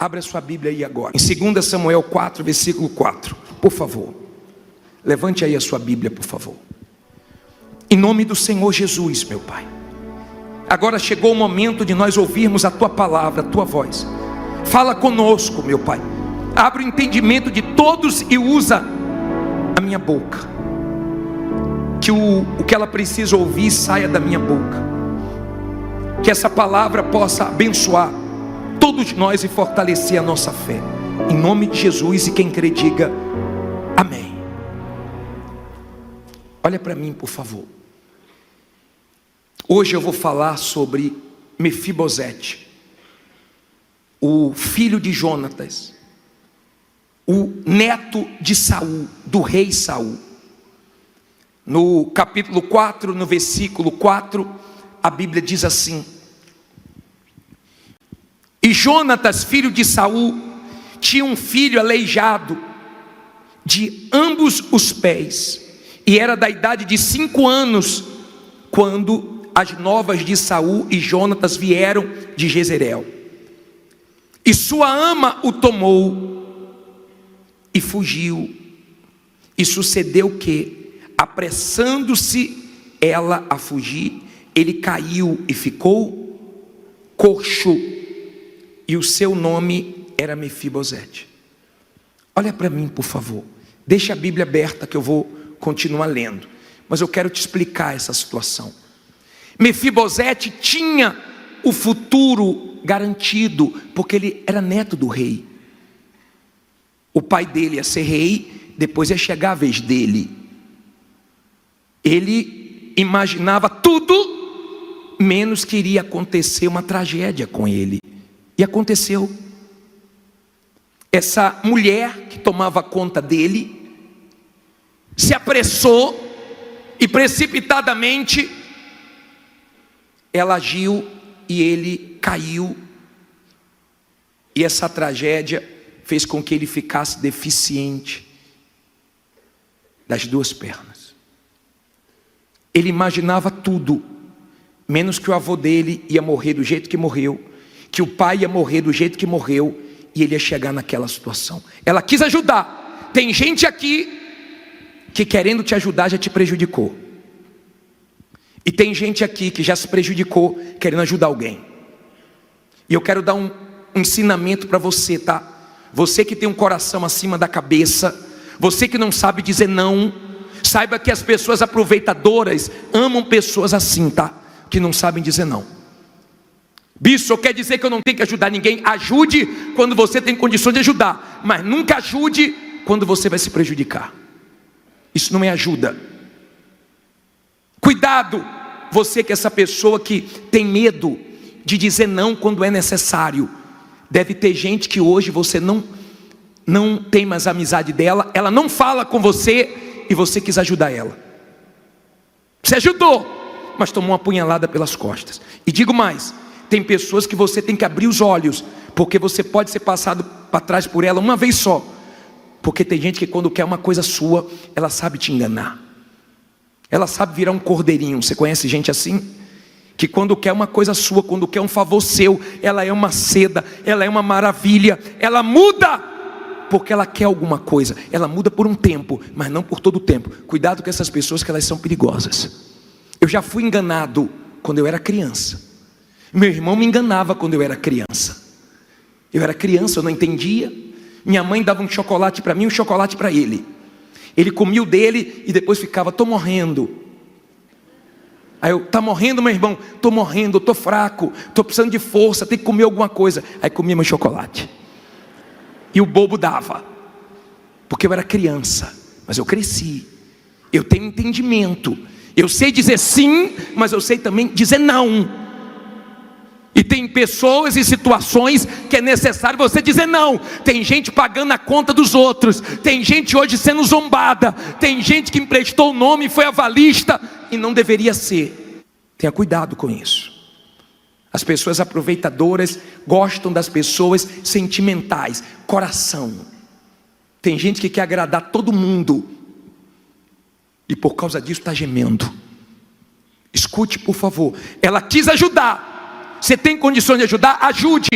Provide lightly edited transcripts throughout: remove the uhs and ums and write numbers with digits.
Abra sua Bíblia aí agora, em 2 Samuel 4, versículo 4, por favor. Levante aí a sua Bíblia, por favor. Em nome do Senhor Jesus, meu Pai, agora chegou o momento de nós ouvirmos a Tua palavra, a Tua voz. Fala conosco, meu Pai. Abre o entendimento de todos e usa a minha boca. Que o que ela precisa ouvir saia da minha boca. Que essa palavra possa abençoar todos nós e fortalecer a nossa fé. Em nome de Jesus, e quem crê diga amém. Olha para mim, por favor. Hoje eu vou falar sobre Mefibosete, o filho de Jonatas, o neto de Saul, do rei Saul. No capítulo 4, no versículo 4, a Bíblia diz assim: e Jonatas, filho de Saul, tinha um filho aleijado de ambos os pés, e era da idade de 5 anos, quando as novas de Saul e Jonatas vieram de Jezreel. E sua ama o tomou e fugiu. E sucedeu que, apressando-se ela a fugir, ele caiu e ficou coxo. E o seu nome era Mefibosete. Olha para mim, por favor. Deixa a Bíblia aberta que eu vou continuar lendo. Mas eu quero te explicar essa situação. Mefibosete tinha o futuro garantido, porque ele era neto do rei. O pai dele ia ser rei, depois ia chegar a vez dele. Ele imaginava tudo, menos que iria acontecer uma tragédia com ele. E aconteceu. Essa mulher que tomava conta dele se apressou e precipitadamente ela agiu e ele caiu. E essa tragédia fez com que ele ficasse deficiente das 2 pernas. Ele imaginava tudo, menos que o avô dele ia morrer do jeito que morreu, que o pai ia morrer do jeito que morreu, e ele ia chegar naquela situação. Ela quis ajudar. Tem gente aqui que, querendo te ajudar, já te prejudicou. E tem gente aqui que já se prejudicou querendo ajudar alguém. E eu quero dar um ensinamento para você, tá? Você que tem um coração acima da cabeça, você que não sabe dizer não, saiba que as pessoas aproveitadoras amam pessoas assim, tá? Que não sabem dizer não. Bispo, quer dizer que eu não tenho que ajudar ninguém? Ajude quando você tem condições de ajudar, mas nunca ajude quando você vai se prejudicar. Isso não é ajuda. Cuidado, você que é essa pessoa que tem medo de dizer não quando é necessário. Deve ter gente que hoje você não tem mais amizade dela, ela não fala com você e você quis ajudar ela. Você ajudou, mas tomou uma punhalada pelas costas. E digo mais, tem pessoas que você tem que abrir os olhos, porque você pode ser passado para trás por ela uma vez só. Porque tem gente que quando quer uma coisa sua, ela sabe te enganar. Ela sabe virar um cordeirinho. Você conhece gente assim? Que quando quer uma coisa sua, quando quer um favor seu, ela é uma seda, ela é uma maravilha, ela muda, porque ela quer alguma coisa. Ela muda por um tempo, mas não por todo o tempo. Cuidado com essas pessoas, que elas são perigosas. Eu já fui enganado quando eu era criança. Meu irmão me enganava quando eu era criança. Eu era criança, eu não entendia. Minha mãe dava um chocolate para mim, um chocolate para ele. Ele comia o dele e depois ficava: tô morrendo. Aí eu: tá morrendo, meu irmão? Tô morrendo, tô fraco, tô precisando de força, tem que comer alguma coisa. Aí comia meu chocolate. E o bobo dava, porque eu era criança, mas eu cresci. Eu tenho entendimento. Eu sei dizer sim, mas eu sei também dizer não. E tem pessoas e situações que é necessário você dizer não. Tem gente pagando a conta dos outros. Tem gente hoje sendo zombada. Tem gente que emprestou o nome e foi avalista e não deveria ser. Tenha cuidado com isso. As pessoas aproveitadoras gostam das pessoas sentimentais. Coração. Tem gente que quer agradar todo mundo e por causa disso está gemendo. Escute, por favor. Ela quis ajudar. Você tem condições de ajudar? Ajude.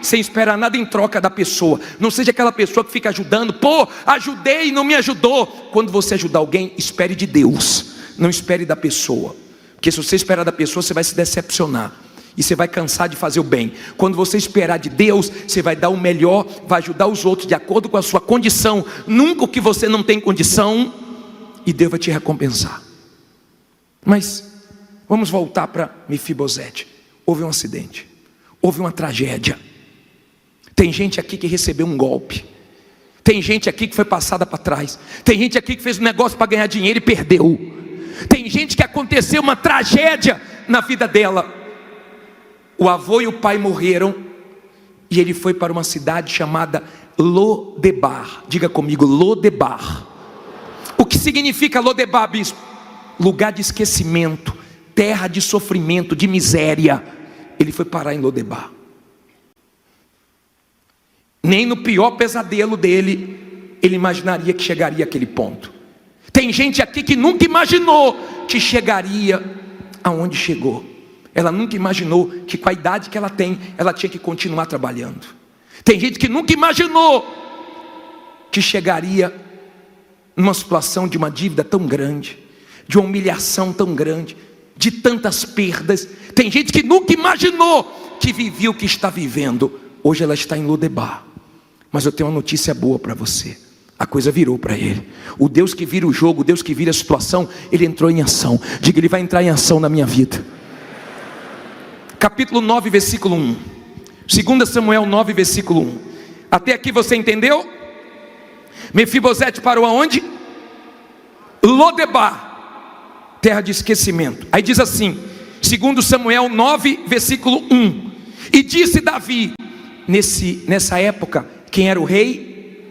sem esperar nada em troca da pessoa. Não seja aquela pessoa que fica ajudando. Pô, ajudei e não me ajudou. Quando você ajudar alguém, espere de Deus, não espere da pessoa. Porque se você esperar da pessoa, você vai se decepcionar e você vai cansar de fazer o bem. Quando você esperar de Deus, você vai dar o melhor, vai ajudar os outros de acordo com a sua condição, nunca o que você não tem condição, e Deus vai te recompensar. Mas vamos voltar para Mefibosete. Houve um acidente, houve uma tragédia. Tem gente aqui que recebeu um golpe, tem gente aqui que foi passada para trás, tem gente aqui que fez um negócio para ganhar dinheiro e perdeu, tem gente que aconteceu uma tragédia na vida dela. O avô e o pai morreram e ele foi para uma cidade chamada Lodebar. Diga comigo, Lodebar. O que significa Lodebar, bispo? Lugar de esquecimento, terra de sofrimento, de miséria. Ele foi parar em Lodebar. Nem no pior pesadelo dele ele imaginaria que chegaria àquele ponto. Tem gente aqui que nunca imaginou que chegaria aonde chegou. Ela nunca imaginou que com a idade que ela tem, ela tinha que continuar trabalhando. Tem gente que nunca imaginou que chegaria numa situação de uma dívida tão grande, de uma humilhação tão grande, de tantas perdas. Tem gente que nunca imaginou que vivia o que está vivendo. Hoje ela está em Lodebar. Mas eu tenho uma notícia boa para você. A coisa virou para ele. O Deus que vira o jogo, o Deus que vira a situação, ele entrou em ação. Diga, ele vai entrar em ação na minha vida. Capítulo 9, versículo 1. 2 Samuel 9, versículo 1. Até aqui você entendeu? Mefibosete parou aonde? Lodebar, terra de esquecimento. Aí diz assim, 2 Samuel 9, versículo 1. E disse Davi, nessa época, quem era o rei?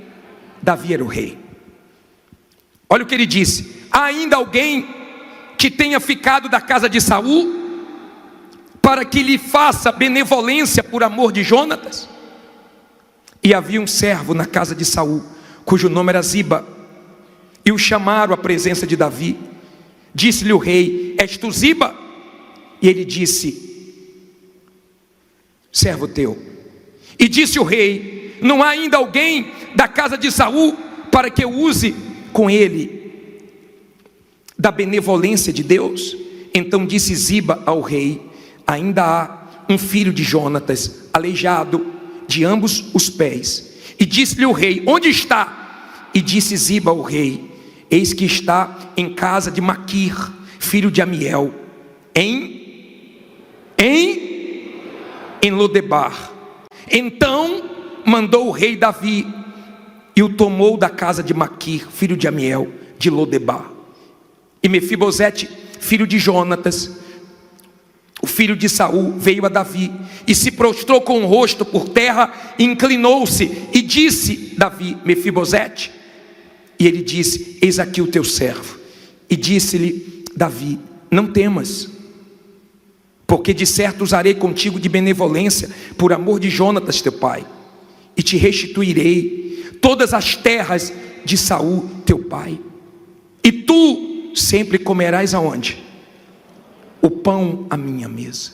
Davi era o rei. Olha o que ele disse: há ainda alguém que tenha ficado da casa de Saul, para que lhe faça benevolência por amor de Jonatas? E havia um servo na casa de Saul, cujo nome era Ziba, e o chamaram à presença de Davi. Disse-lhe o rei: és tu Ziba? E ele disse: servo teu. E disse o rei: não há ainda alguém da casa de Saul para que eu use com ele da benevolência de Deus? Então disse Ziba ao rei: ainda há um filho de Jonatas, aleijado de ambos os pés. E disse-lhe o rei: onde está? E disse Ziba ao rei: eis que está em casa de Maquir, filho de Amiel, em Lodebar. Então mandou o rei Davi e o tomou da casa de Maquir, filho de Amiel, de Lodebar. E Mefibosete, filho de Jonatas, o filho de Saul, veio a Davi e se prostrou com o rosto por terra, inclinou-se e disse Davi: Mefibosete? E ele disse: eis aqui o teu servo. E disse-lhe Davi: não temas, porque de certo usarei contigo de benevolência por amor de Jonatas teu pai, e te restituirei todas as terras de Saul teu pai, e tu sempre comerás aonde? O pão à minha mesa.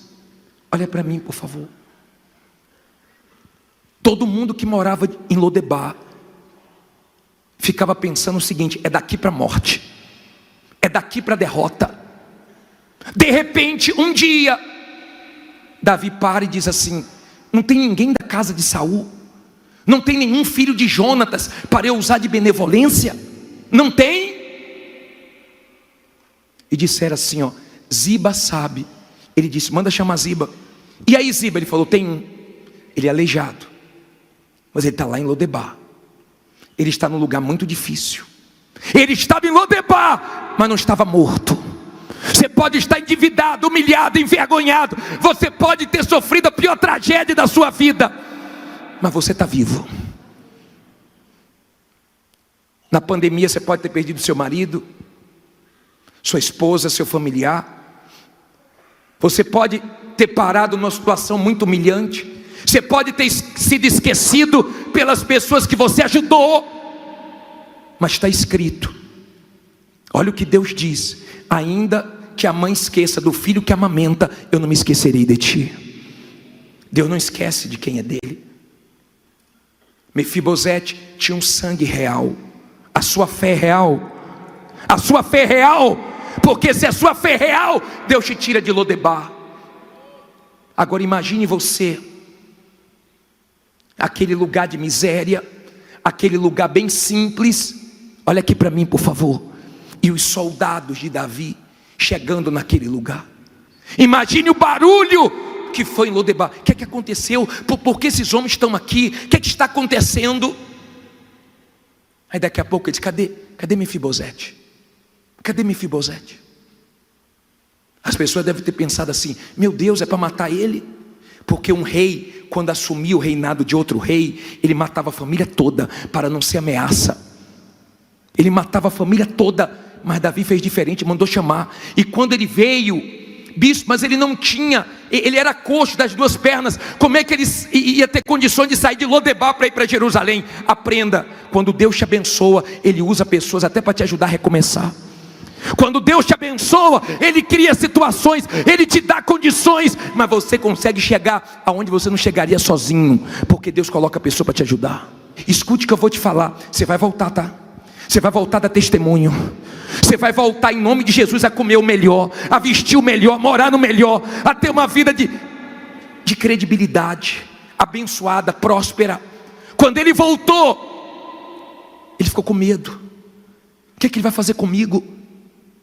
Olha para mim, por favor. Todo mundo que morava em Lodebar ficava pensando o seguinte: é daqui para a morte, é daqui para a derrota. De repente, um dia, Davi para e diz assim: não tem ninguém da casa de Saul, não tem nenhum filho de Jonatas para eu usar de benevolência? Não tem? E disseram assim, ó: Ziba sabe. Ele disse: manda chamar Ziba. E aí Ziba, ele falou: tem um, ele é aleijado, mas ele está lá em Lodebar. Ele está num lugar muito difícil. Ele estava em Lodebar, mas não estava morto. Você pode estar endividado, humilhado, envergonhado. Você pode ter sofrido a pior tragédia da sua vida, mas você está vivo. Na pandemia você pode ter perdido seu marido, sua esposa, seu familiar. Você pode ter parado numa situação muito humilhante. Você pode ter sido esquecido pelas pessoas que você ajudou. Mas está escrito, olha o que Deus diz: ainda que a mãe esqueça do filho que amamenta, eu não me esquecerei de ti. Deus não esquece de quem é dele. Mefibosete tinha um sangue real. A sua fé é real. A sua fé é real. Porque se a sua fé é real, Deus te tira de Lodebar. Agora imagine você, aquele lugar de miséria, aquele lugar bem simples. Olha aqui para mim, por favor. E os soldados de Davi chegando naquele lugar. Imagine o barulho que foi em Lodebar. O que é que aconteceu? Por que esses homens estão aqui? O que é que está acontecendo? Aí daqui a pouco ele diz: cadê Mefibosete? Cadê Mefibosete? As pessoas devem ter pensado assim: meu Deus, é para matar ele? Porque um rei, quando assumia o reinado de outro rei, ele matava a família toda para não ser ameaça. Ele matava a família toda. Mas Davi fez diferente, mandou chamar. E quando ele veio, bispo, mas ele não tinha, ele era coxo das duas pernas. Como é que ele ia ter condições de sair de Lodebar para ir para Jerusalém? Aprenda: quando Deus te abençoa, Ele usa pessoas até para te ajudar a recomeçar. Quando Deus te abençoa, Ele cria situações, Ele te dá condições, mas você consegue chegar aonde você não chegaria sozinho, porque Deus coloca a pessoa para te ajudar. Escute o que eu vou te falar. Você vai voltar, tá? Você vai voltar a dar testemunho. Você vai voltar em nome de Jesus a comer o melhor, a vestir o melhor, a morar no melhor, a ter uma vida de credibilidade, abençoada, próspera. Quando ele voltou, ele ficou com medo. O que é que ele vai fazer comigo?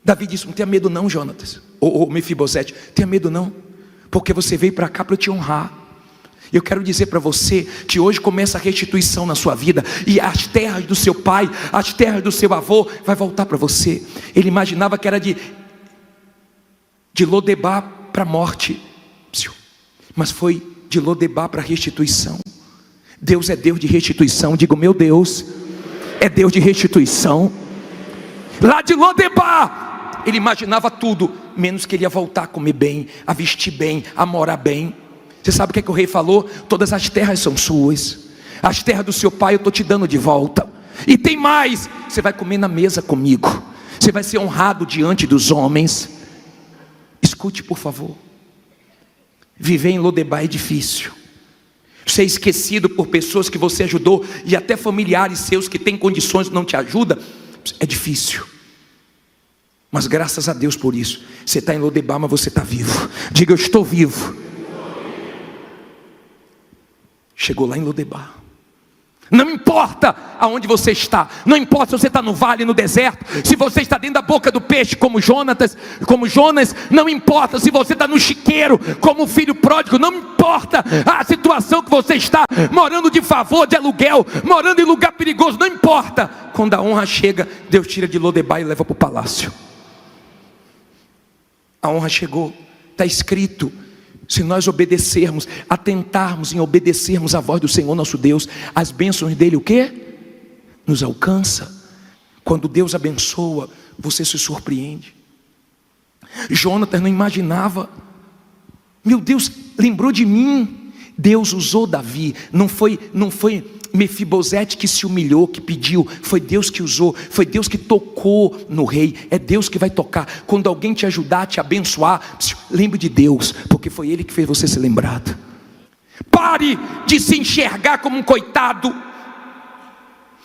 Davi disse: não tenha medo não, Jonatas, ou Mefibosete, tenha medo não, porque você veio para cá para eu te honrar. Eu quero dizer para você que hoje começa a restituição na sua vida, e as terras do seu pai, as terras do seu avô, vai voltar para você. Ele imaginava que era de Lodebar para a morte, mas foi de Lodebar para a restituição. Deus é Deus de restituição. Digo: meu Deus é Deus de restituição. Lá de Lodebar, ele imaginava tudo, menos que ele ia voltar a comer bem, a vestir bem, a morar bem. Você sabe o que é que o rei falou? Todas as terras são suas, as terras do seu pai eu estou te dando de volta. E tem mais: você vai comer na mesa comigo, você vai ser honrado diante dos homens. Escute, por favor. Viver em Lodebar é difícil. Ser esquecido por pessoas que você ajudou, e até familiares seus que têm condições não te ajudam, é difícil. Mas graças a Deus por isso. Você está em Lodebar, mas você está vivo. Diga: eu estou vivo. Chegou lá em Lodebar. Não importa aonde você está, não importa se você está no vale, no deserto, se você está dentro da boca do peixe como Jonas, não importa se você está no chiqueiro como o filho pródigo, não importa a situação que você está, morando de favor, de aluguel, morando em lugar perigoso, não importa. Quando a honra chega, Deus tira de Lodebar e leva para o palácio. A honra chegou, está escrito. Se nós obedecermos, atentarmos em obedecermos a voz do Senhor nosso Deus, as bênçãos dele, o quê? Nos alcança. Quando Deus abençoa, você se surpreende. Jonatas não imaginava. Meu Deus, lembrou de mim. Deus usou Davi. Não foi Mefibosete que se humilhou, que pediu. Foi Deus que usou, foi Deus que tocou no rei. É Deus que vai tocar. Quando alguém te ajudar, te abençoar, lembre de Deus, porque foi Ele que fez você ser lembrado. Pare de se enxergar como um coitado.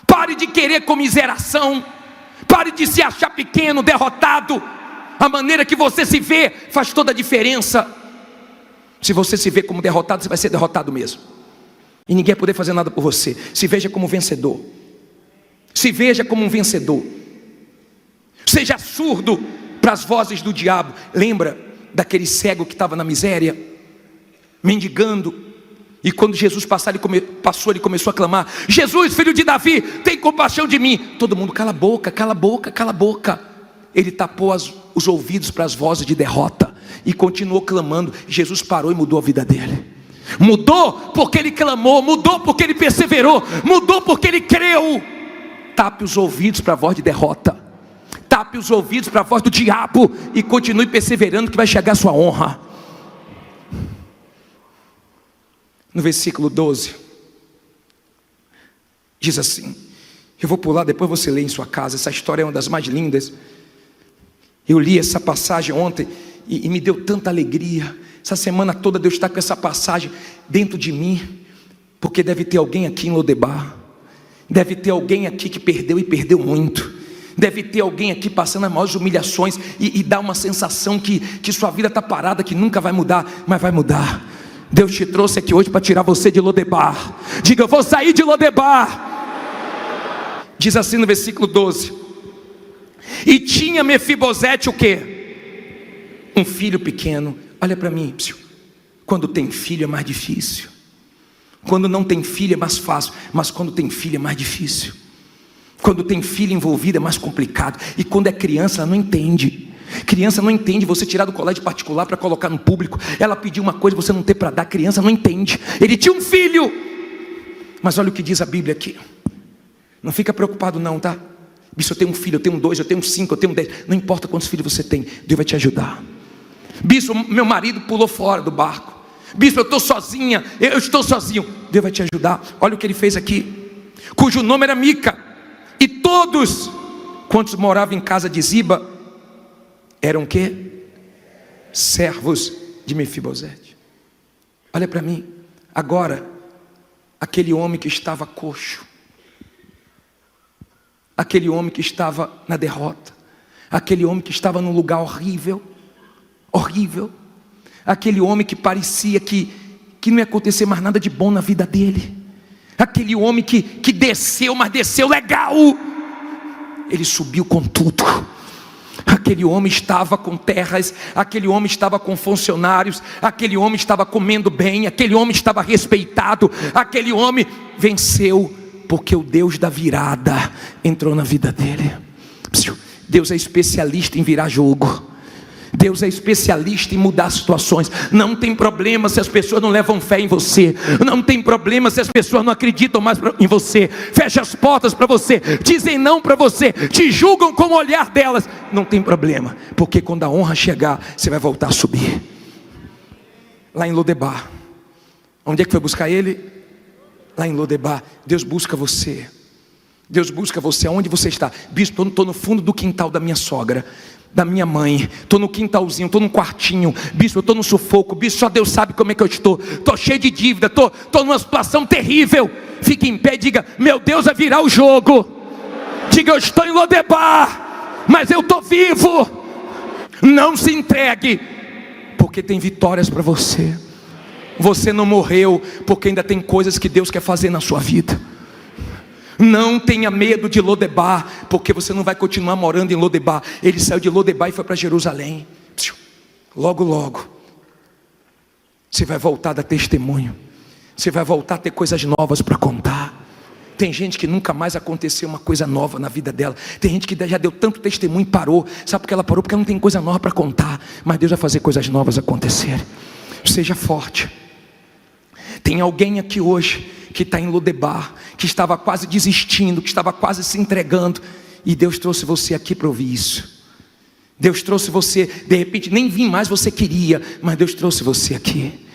Pare de querer comiseração. Pare de se achar pequeno, derrotado. A maneira que você se vê faz toda a diferença. Se você se vê como derrotado, você vai ser derrotado mesmo, e ninguém vai poder fazer nada por você. Se veja como vencedor. Se veja como um vencedor. Seja surdo para as vozes do diabo. Lembra daquele cego que estava na miséria, mendigando, e quando Jesus passou, ele começou a clamar: Jesus, filho de Davi, tem compaixão de mim. Todo mundo: cala a boca, cala a boca, cala a boca. Ele tapou os ouvidos para as vozes de derrota e continuou clamando. Jesus parou e mudou a vida dele. Mudou porque ele clamou, mudou porque ele perseverou, mudou porque ele creu. Tape os ouvidos para a voz de derrota, tape os ouvidos para a voz do diabo e continue perseverando, que vai chegar a sua honra. No versículo 12 diz assim, eu vou pular, depois você lê em sua casa. Essa história é uma das mais lindas. Eu li essa passagem ontem e me deu tanta alegria. Essa semana toda Deus está com essa passagem dentro de mim. Porque deve ter alguém aqui em Lodebar, deve ter alguém aqui que perdeu e perdeu muito, deve ter alguém aqui passando as maiores humilhações e dá uma sensação que sua vida está parada, que nunca vai mudar, mas vai mudar. Deus te trouxe aqui hoje para tirar você de Lodebar. Diga: eu vou sair de Lodebar. Diz assim no versículo 12: e tinha Mefibosete o quê? Um filho pequeno. Olha para mim, quando tem filho é mais difícil. Quando não tem filho é mais fácil, mas quando tem filho é mais difícil. Quando tem filho envolvido é mais complicado. E quando é criança, ela não entende. Criança não entende você tirar do colégio particular para colocar no público. Ela pediu uma coisa, você não tem para dar. Criança não entende. Ele tinha um filho. Mas olha o que diz a Bíblia aqui. Não fica preocupado não, tá? Bispo, eu tenho um filho, eu tenho 2, eu tenho 5, eu tenho 10. Não importa quantos filhos você tem, Deus vai te ajudar. Bispo, meu marido pulou fora do barco. Bispo, eu estou sozinha, eu estou sozinho. Deus vai te ajudar. Olha o que ele fez aqui. Cujo nome era Mica. E todos quantos moravam em casa de Ziba eram o quê? Servos de Mefibosete. Olha para mim. Agora, aquele homem que estava coxo, aquele homem que estava na derrota, aquele homem que estava num lugar horrível, horrível, aquele homem que parecia que não ia acontecer mais nada de bom na vida dele, aquele homem que desceu, mas desceu legal, ele subiu com tudo. Aquele homem estava com terras, aquele homem estava com funcionários, aquele homem estava comendo bem, aquele homem estava respeitado, aquele homem venceu, porque o Deus da virada entrou na vida dele. Deus é especialista em virar jogo. Deus é especialista em mudar situações. Não tem problema se as pessoas não levam fé em você. Não tem problema se as pessoas não acreditam mais em você. Fecha as portas para você, dizem não para você, te julgam com o olhar delas. Não tem problema, porque quando a honra chegar, você vai voltar a subir. Lá em Lodebar. Onde é que foi buscar ele? Lá em Lodebar. Deus busca você. Deus busca você aonde você está. Bispo, eu estou no fundo do quintal da minha sogra, da minha mãe, estou no quintalzinho, estou num quartinho. Bispo, eu estou no sufoco. Bispo, só Deus sabe como é que eu estou cheio de dívida, estou numa situação terrível. Fique em pé e diga: meu Deus vai virar o jogo. Diga: eu estou em Lodebar, mas eu estou vivo. Não se entregue, porque tem vitórias para você. Você não morreu, porque ainda tem coisas que Deus quer fazer na sua vida. Não tenha medo de Lodebar, porque você não vai continuar morando em Lodebar. Ele saiu de Lodebar e foi para Jerusalém. Logo, logo você vai voltar a dar testemunho. Você vai voltar a ter coisas novas para contar. Tem gente que nunca mais aconteceu uma coisa nova na vida dela. Tem gente que já deu tanto testemunho e parou. Sabe por que ela parou? Porque ela não tem coisa nova para contar. Mas Deus vai fazer coisas novas acontecerem. Seja forte. Tem alguém aqui hoje que está em Lodebar, que estava quase desistindo, que estava quase se entregando, e Deus trouxe você aqui para ouvir isso. Deus trouxe você, de repente nem vir mais você queria, mas Deus trouxe você aqui,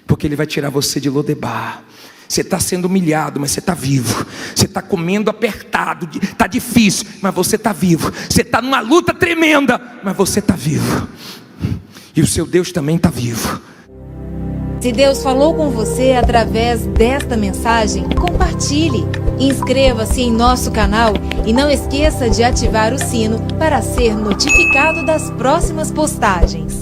porque Ele vai tirar você de Lodebar. Você está sendo humilhado, mas você está vivo. Você está comendo apertado, está difícil, mas você está vivo. Você está numa luta tremenda, mas você está vivo. E o seu Deus também está vivo. Se Deus falou com você através desta mensagem, compartilhe. Inscreva-se em nosso canal e não esqueça de ativar o sino para ser notificado das próximas postagens.